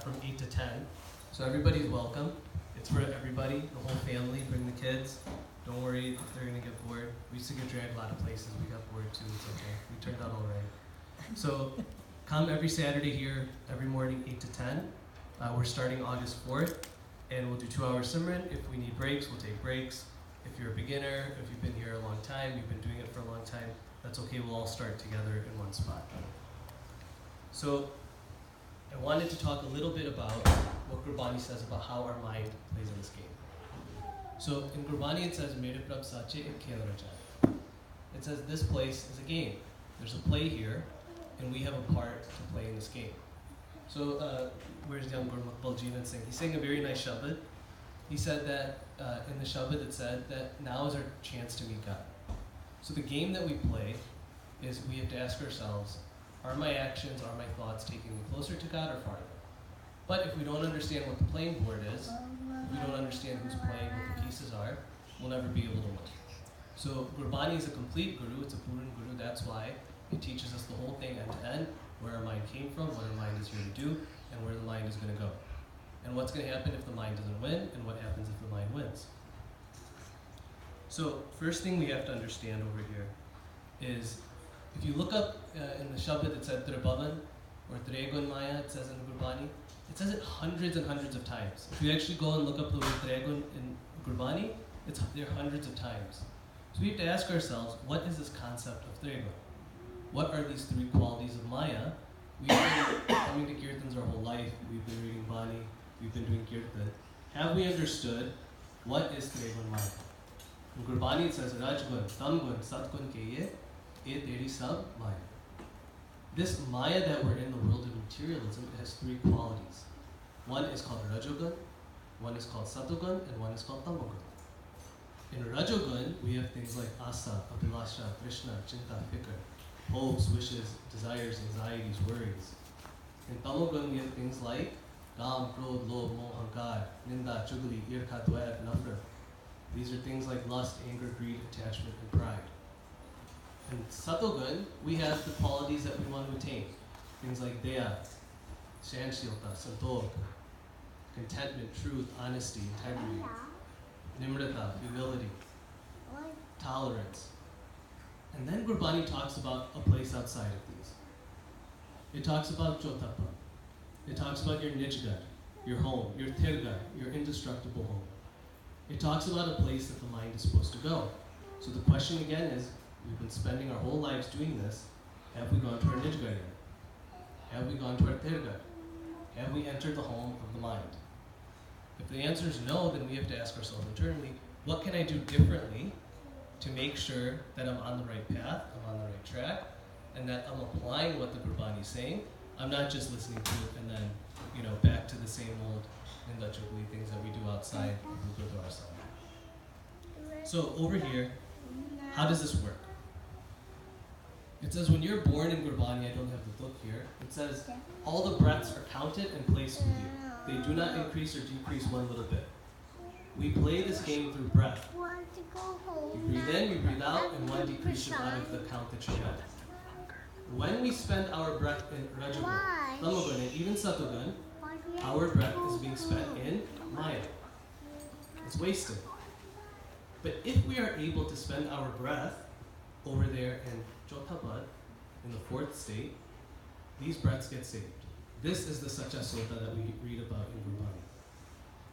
from 8 to 10. So everybody's welcome. It's for everybody, the whole family. Bring the kids. Don't worry if they're going to get bored. We used to get dragged a lot of places. We got bored too. It's okay. We turned out all right. So come every Saturday here, every morning, 8 to 10. We're starting August 4th, and we'll do 2 hours Simran. If we need breaks, we'll take breaks. If you're a beginner, if you've been here a long time, you've been doing it for a long time, that's okay. We'll all start together in one spot. So I wanted to talk a little bit about what Gurbani says about how our mind plays in this game. So in Gurbani it says, Mere Prabh Sache ek khel racha. It says this place is a game. There's a play here, and we have a part to play in this game. So where's young Gurmukh Baljeevan Singh? He sang a very nice Shabad. He said that in the Shabad it said that now is our chance to meet God. So the game that we play is we have to ask ourselves, are my actions, are my thoughts taking me closer to God or farther? But if we don't understand what the playing board is, if we don't understand who's playing, what the pieces are, we'll never be able to win. So Gurbani is a complete guru, it's a Puran guru, that's why it teaches us the whole thing end to end, where our mind came from, what our mind is here to do, and where the mind is going to go. And what's going to happen if the mind doesn't win, and what happens if the mind wins. So first thing we have to understand over here is, if you look up in the Shabad, it said Tribavan, or Tregun Maya, it says in the Gurbani, it says it hundreds and hundreds of times. If you actually go and look up the word Tregun in Gurbani, it's there hundreds of times. So we have to ask ourselves, what is this concept of Tregun? What are these three qualities of Maya? We've been coming to Kirtans our whole life. We've been reading Bani. We've been doing Kirtan. Have we understood what is Tregun Maya? In Gurbani it says, Rajgun, Tamgun, Satgun Keye, E Teri Sab Maya. This Maya that we're in the world of materialism has three qualities. One is called Rajogun, one is called Satugun, and one is called Tamogun. In Rajogun, we have things like Asa, Abhilasha, Krishna, Chinta, Fikr, hopes, wishes, desires, anxieties, worries. In Tamogun, we have things like Kam, Krodh, Lobh, Moh, Hankar, Ninda, Chugli, Irkha, Dwayat, Nafra. These are things like lust, anger, greed, attachment, and pride. In Satogun, we have the qualities that we want to attain. Things like Daya, Shanshilta, Santog, contentment, truth, honesty, integrity, Nimrata, humility, tolerance. And then Gurbani talks about a place outside of these. It talks about Jotapa. It talks about your Nijgad, your home, your Tirga, your indestructible home. It talks about a place that the mind is supposed to go. So the question again is, we've been spending our whole lives doing this. Have we gone to our Nijgad yet? Have we gone to our Tirga? Have we entered the home of the mind? If the answer is no, then we have to ask ourselves internally, what can I do differently to make sure that I'm on the right path, I'm on the right track, and that I'm applying what the Gurbani is saying. I'm not just listening to it and then, back to the same old indulgently things that we do outside of the Gurdwara side. So over here, how does this work? It says when you're born in Gurbani, I don't have the book here, it says all the breaths are counted and placed with you. They do not increase or decrease one little bit. We play this game through breath. You breathe in, you breathe out, and one decreases out of the count that you have. When we spend our breath in Rajagun, Tamogun, and even Satugun, our breath is being spent in Maya. It's wasted. But if we are able to spend our breath over there in Jotapad, in the fourth state, these breaths get saved. This is the Sacha Sota that we read about in Gurbani.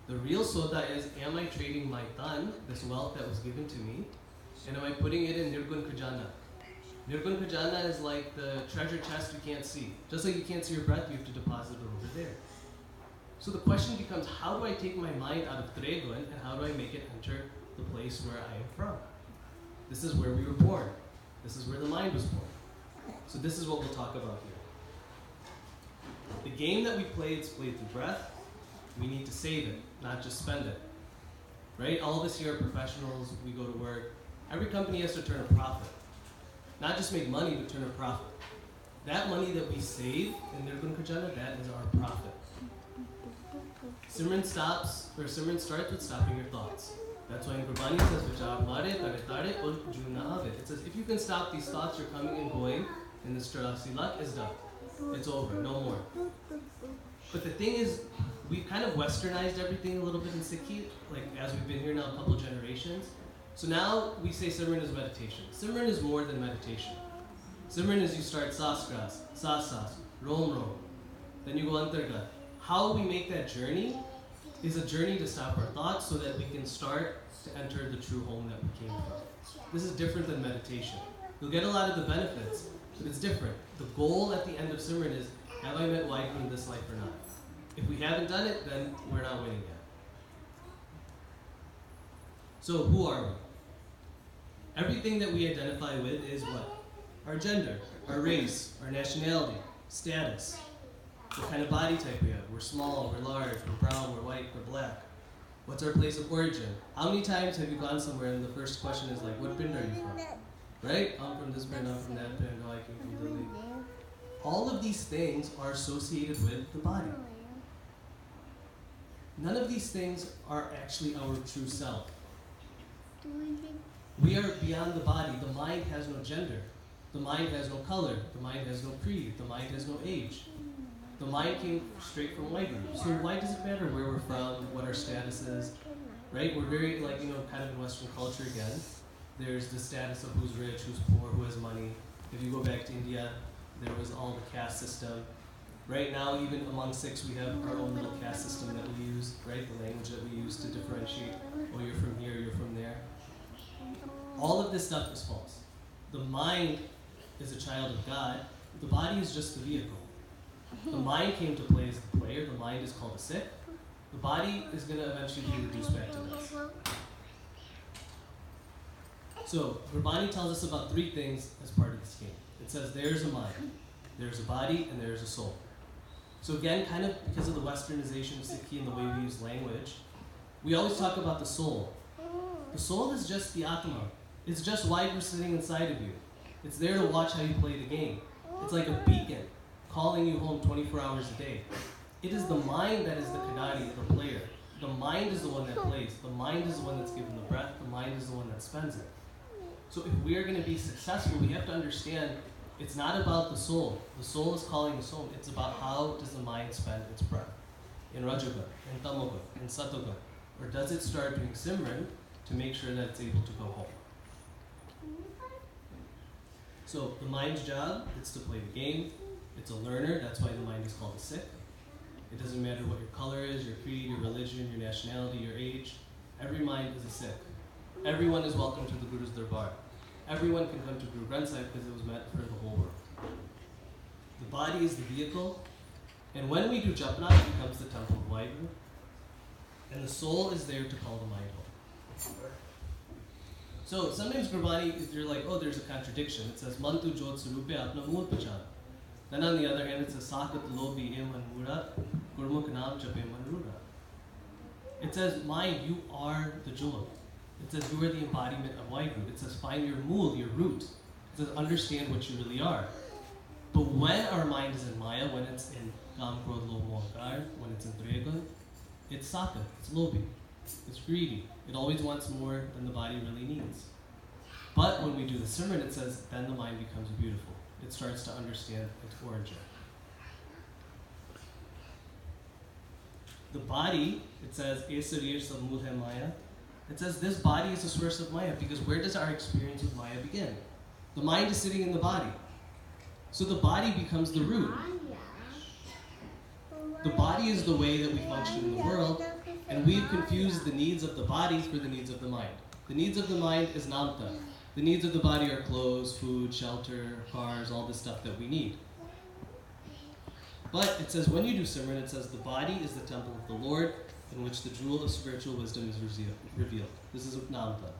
The real Sota is, am I trading my tan, this wealth that was given to me, and am I putting it in Nirgun Khajana? Nirgun Khajana is like the treasure chest you can't see. Just like you can't see your breath, you have to deposit it over there. So the question becomes, how do I take my mind out of Tregun and how do I make it enter the place where I am from? This is where we were born. This is where the mind was born. So this is what we'll talk about here. The game that we play is played through breath. We need to save it, not just spend it. Right? All of us here are professionals. We go to work. Every company has to turn a profit. Not just make money, but turn a profit. That money that we save in Nirgun Khajana, that is our profit. Simran starts with stopping your thoughts. That's why in Gurbani it says, Vichar mare, tare tare, ul juna ave. It says, if you can stop these thoughts, you're coming and going, and this 84 lakh is done. It's over, no more. But the thing is, we've kind of westernized everything a little bit in Sikhi, like as we've been here now a couple generations. So now we say Simran is meditation. Simran is more than meditation. Simran is you start sas, sas, rom, then you go antargat. How we make that journey is a journey to stop our thoughts so that we can start to enter the true home that we came from. This is different than meditation. You'll get a lot of the benefits, but it's different. The goal at the end of Simran is, have I met Waheguru in this life or not? If we haven't done it, then we're not winning yet. So who are we? Everything that we identify with is what? Our gender, our race, our nationality, status, what kind of body type we have. We're small, we're large, we're brown, we're white, we're black. What's our place of origin? How many times have you gone somewhere and the first question is like, what pind are you from? Right? I'm from this pind, I'm from that pind, oh, I came from Delhi. All of these things are associated with the body. None of these things are actually our true self. We are beyond the body. The mind has no gender. The mind has no color. The mind has no creed. The mind has no age. The mind came straight from Waheguru. So why does it matter where we're from, what our status is, right? We're very, like, kind of in Western culture again. There's the status of who's rich, who's poor, who has money. If you go back to India, there was all the caste system. Right now, even among Sikhs, we have our own little caste system that we use, right? The language that we use to differentiate, oh, you're from here, you're from there. All of this stuff is false. The mind is a child of God. The body is just the vehicle. The mind came to play as the player. The mind is called a Sikh. The body is going to eventually be reduced back to this. So, Gurbani tells us about three things as part of this game. It says there's a mind, there's a body, and there's a soul. So again, kind of because of the westernization of Sikhi and the way we use language, we always talk about the soul. The soul is just the Atma. It's just Waheguru sitting inside of you. It's there to watch how you play the game. It's like a beacon calling you home 24 hours a day. It is the mind that is the Kadari, the player. The mind is the one that plays. The mind is the one that's given the breath. The mind is the one that spends it. So if we are going to be successful, we have to understand it's not about the soul. The soul is calling the soul. It's about how does the mind spend its breath. In Rajagun, in Tamagun, in Satagun. Or does it start doing Simran to make sure that it's able to go home? So the mind's job is to play the game. It's a learner. That's why the mind is called a Sikh. It doesn't matter what your color is, your creed, your religion, your nationality, your age. Every mind is a Sikh. Everyone is welcome to the Guru's Darbar. Everyone can come to Guru Granth Sahib because it was meant for the whole world. The body is the vehicle. And when we do Japna, it becomes the temple of Waheguru. And the soul is there to call the mind home. So sometimes Gurbani, you're like, oh, there's a contradiction. It says, Mantu Jot Sarupe Apna Mool Pachan. Then on the other hand, it says, Sakat Lobi E Manmura, Gurmukh Naam Chape Manrura. It says, mind, you are the jewel. It says, you are the embodiment of Waheguru. It says, find your mool, your root. It says, understand what you really are. But when our mind is in Maya, when it's in Kam, Krodh, Lobh, Moh, Ankar, when it's in Trigun, it's Sakat, it's Lobi, it's greedy. It always wants more than the body really needs. But when we do the Simran, it says, then the mind becomes beautiful. It starts to understand its origin. The body, it says, Esarir Samud hai Maya. It says this body is the source of Maya because where does our experience with Maya begin? The mind is sitting in the body. So the body becomes the root. The body is the way that we function in the world, and we've confused the needs of the body for the needs of the mind. The needs of the mind is namta. The needs of the body are clothes, food, shelter, cars, all this stuff that we need. But it says when you do Simran, it says the body is the temple of the Lord in which the jewel of spiritual wisdom is revealed. This is namta.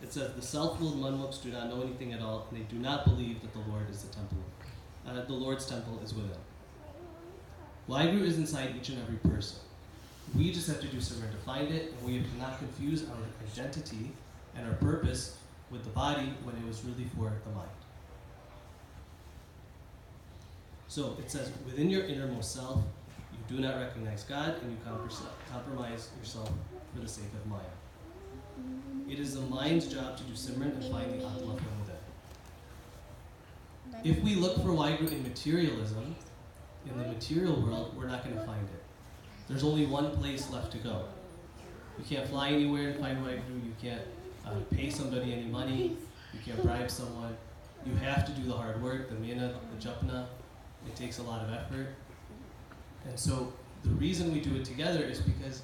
It says the self-willed manmukhs do not know anything at all, and they do not believe that the Lord is the temple. The Lord's temple is within. Waheguru is inside each and every person. We just have to do Simran to find it, and we have to not confuse our identity and our purpose with the body when it was really for the mind. So it says, within your innermost self, you do not recognize God, and you compromise yourself for the sake of Maya. It is the mind's job to do Simran and find the Atma from within. If we look for Waheguru in materialism, in the material world, we're not going to find it. there's only one place left to go. You can't fly anywhere and find Waheguru. You can't pay somebody any money. You can't bribe someone. You have to do the hard work, the mehnat, the japna. It takes a lot of effort. And so the reason we do it together is because,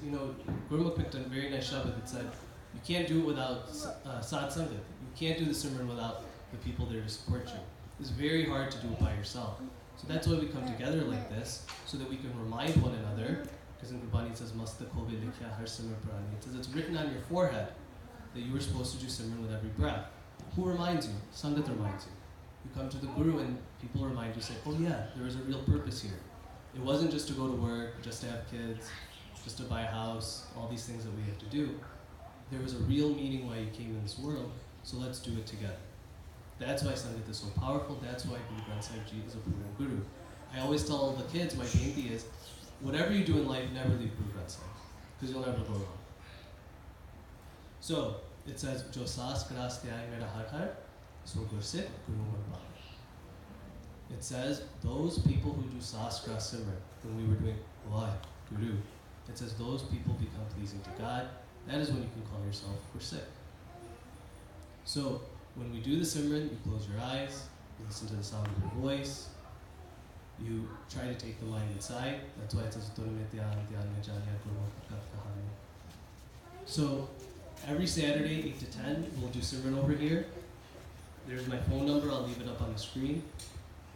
Gurmukh picked a very nice Shabad that said, you can't do it without Sad Sangat. You can't do the Simran without the people there to support you. It's very hard to do it by yourself. So that's why we come together like this, so that we can remind one another, because in Gurbani it says, Masta Kobe Likhya Har Simran Prani. It says it's written on your forehead that you were supposed to do Simran with every breath. Who reminds you? Sangat reminds you. You come to the Guru and people remind you, say, oh yeah, there is a real purpose here. It wasn't just to go to work, just to have kids, just to buy a house, all these things that we have to do. There was a real meaning why you came in this world, so let's do it together. That's why Sangat is so powerful. That's why Guru Granth Sahib Ji is a Purna Guru. I always tell the kids, my binti is, whatever you do in life, never leave Guru Granth Sahib, because you'll never go wrong. So, it says, Jo saas karaste aaye mera har har, so gursit Guru Marbana. It says, those people who do saas kras simran, when we were doing Wah Guru, it says those people become pleasing to God. That is when you can call yourself gursit. So, when we do the Simran, you close your eyes, you listen to the sound of your voice, you try to take the mind inside. That's why it says, so, every Saturday, 8 to 10, we'll do Simran over here. There's my phone number, I'll leave it up on the screen.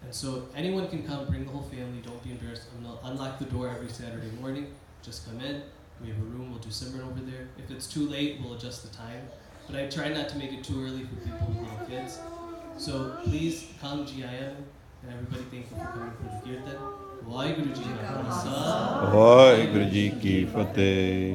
And so, anyone can come, bring the whole family, don't be embarrassed. I'm going to unlock the door every Saturday morning. Just come in, we have a room, we'll do Simran over there. If it's too late, we'll adjust the time. But I try not to make it too early for people with little kids. So please come, GIM, and everybody thank you for coming for the Kirtan. Waheguru Ji Ka Khalsa, Waheguru Ji Ki Fateh.